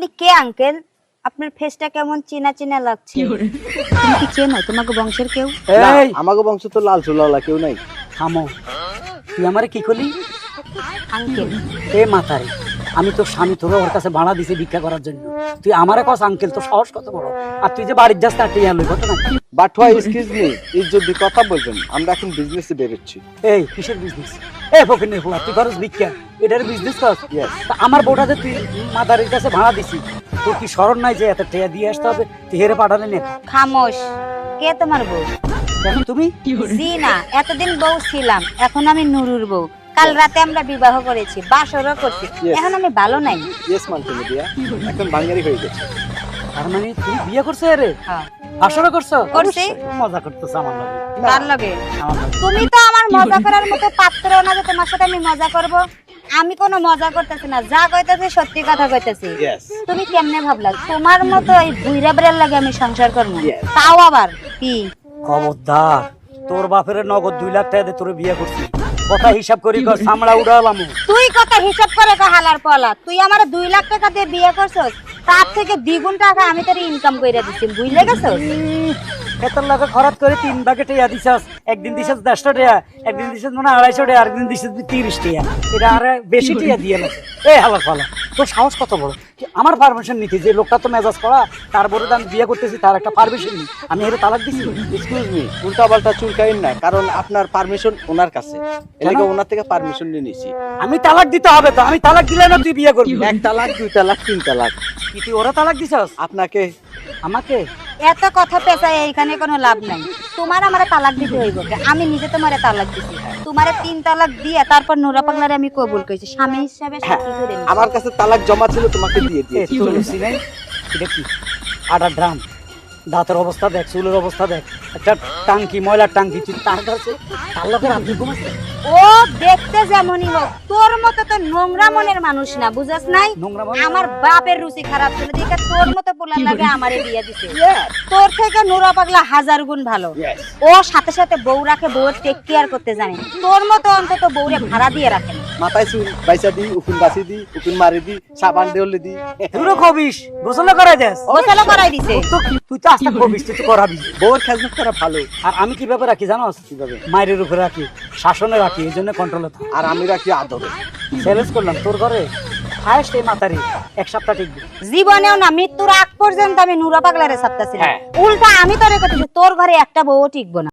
আপনি কে আঙ্কেল? আপনার ফেসটা কেমন চেনা চেনা লাগছে। তুমি কি চেনো তোমাকে বংশের কেউ? এই আমাগো বংশ তো লাল চুলাওয়ালা কেউ নাই। থামো, তুই আমারে কি করলি? আঙ্কেল এ মাথারে, আমি তোর স্বামী, তোর ওর কাছে ভাড়া দিছি ভিক্ষা করার জন্য, তুই আমারে কস আঙ্কেল? তোর সাহস কত বড়! আর তুই যে বাড়ির যাস তার টিয়া লই, কত না? বাটুয়া এক্সকিউজ মি, ইজ্জত দিয়ে কথা বলবেন। আমরা এখন বিজনেসে বেরোচ্ছি। এই কিসের বিজনেস? এ ফকিনের ফুলা, তুই করস ভিক্ষা, এটার বিজনেস কস? Yes. তা আমার বউটাতে তুই মাদারির কাছে ভাড়া দিছি, তোর কি স্মরণ নাই যে এত টিয়া দিয়ে আসতে হবে? তুই হেরে পাঠালে না? খামোশ। কে তোমার বউ? এখন তুমি জি না, এতদিন বউ ছিলাম, এখন আমি নুরুর বউ। কাল রাতে আমরা বিবাহ করেছি, বাসরও করছি। Yes. এখন আমি ভালো নাই। ইয়েস মানতে দিয়া এখন বাঙালি হয়ে গেছে। তার মানে তুমি বিয়ে করছো? এরে হ্যাঁ আসলে করছো? করছি। মজা করতেছ আমার লাগে, কার লগে? আমার লাগে। তুমি তো আমার মজা করার মতো পাত্র না যে তোমার সাথে আমি মজা করব। আমি কোনো মজা করতেছি না, যা কইতেছি সত্যি কথা কইতেছি। ইয়েস। তুমি কেমনে ভাবলা তোমার মতো এই বুইরা বেড়ার লাগে আমি সংসার করবো? Yes. তাও আবার কি? খবরদার, তোর বাপের নগদ 2 লাখ টাকা দিয়ে তোরে বিয়ে করছি, কথা হিসাব করি কর, সামলা উড়ালাম। তুই কত হিসাব করে হালার পলা? তুই আমার 2 লাখ টাকা দিয়ে বিয়ে করছস, তার থেকে দ্বিগুণ টাকা আমি তোর ইনকাম কইরা দিছি, বুঝলে গেছস? এত লাখে খরচ করে 3 ভাগে টাকা দিছস, একদিন দিছস 100 টাকা, একদিন দিছস মনে 250 টাকা, আরেকদিন দিছস 30 টাকা, এটা আরে বেশি টাকা দিয়ে না। এই হালার পালা, তোর সাহস কত বড়! আমার পারমিশন নিতে, যে লোকটা তো মেজাজ করা, তার বড় দাম বিয়ে করতেছি, তার একটা পারমিশন নি, আমি এর তালাক দিছি? এক্সকিউজ মি, উল্টা পাল্টা চুলকাইন না, কারণ আপনার পারমিশন ওনার কাছে, এলাকা ওনার থেকে পারমিশন নিয়ে নিছি। আমি তালাক দিতে হবে তো, আমি তালাক দিলে না তুই বিয়ে করবি? 1 তালাক 2 তালাক 3 তালাক। কি তুই ওরা তালাক দিছস আপনাকে আমাকে? এত কথা পেছায় এইখানে কোনো লাভ নাই। তোমার আমারে তালাক দিতে হইব, আমি নিজে তোমারে তালাক দিছি। তোমারে 3 তালাক দিয়ে তারপর নুরা পাগলারে আমি কবুল কইছি, স্বামী হিসাবে সাথী করে নিছি। আমার কাছে তালাক জমা ছিল, তোমাকে দিয়ে দিয়েছি। চলছি নাই, এটা কি আটার ড্রাম? দাঁতের অবস্থা দেখ, চুলের অবস্থা দেখ, একটা টাঙ্কি, ময়লার টাঙ্কি, তুই তার কাছে তার লোকের আপনি ঘুমাচ্ছে? ও দেখতে যেমনই হোক, তোর মতো তো নোংরা মনের মানুষ না, বুঝাস নাই? নোংরা মন? আমার বাপের রুচি খারাপ ছিল দেখে তোর মতো পোলার লাগে আমারে বিয়ে দিছে। তোর থেকে নুরা পাগলা 1000 গুণ ভালো। Yes. ও সাথে সাথে বউ রাখে, বউয়ের টেক কেয়ার করতে জানে। তোর মতো অন্তত বউরে ভাড়া দিয়ে রাখে না। মাথায় চুল বাইসা দি, উকুন বাসি দি, উকুন মারি দি, সাবান দেওলে দি। তুই খবিস, গোসল করাই দেস? গোসল করাই দিছে। তুই তো আস্তে খবিস, তুই তো করাবি। বউর খেজমত করা ভালো। আর আমি কিভাবে রাখি জানোস? কিভাবে? মায়ের উপরে রাখি, শাসনে রাখি, এই জন্য কন্ট্রোলে থাকি। আর আমি রাখি আদরে। চ্যালেঞ্জ করলাম তোর ঘরে হায়েস্ট এই মাতারি 1 সপ্তাহ টিকবে। জীবনেও না, মৃত্যুর আগ পর্যন্ত আমি নুরা পাগলারে ছাড়তাছি না। হ্যাঁ। উল্টা আমি তোরে কইতেছি তোর ঘরে একটা বউও টিকবো না।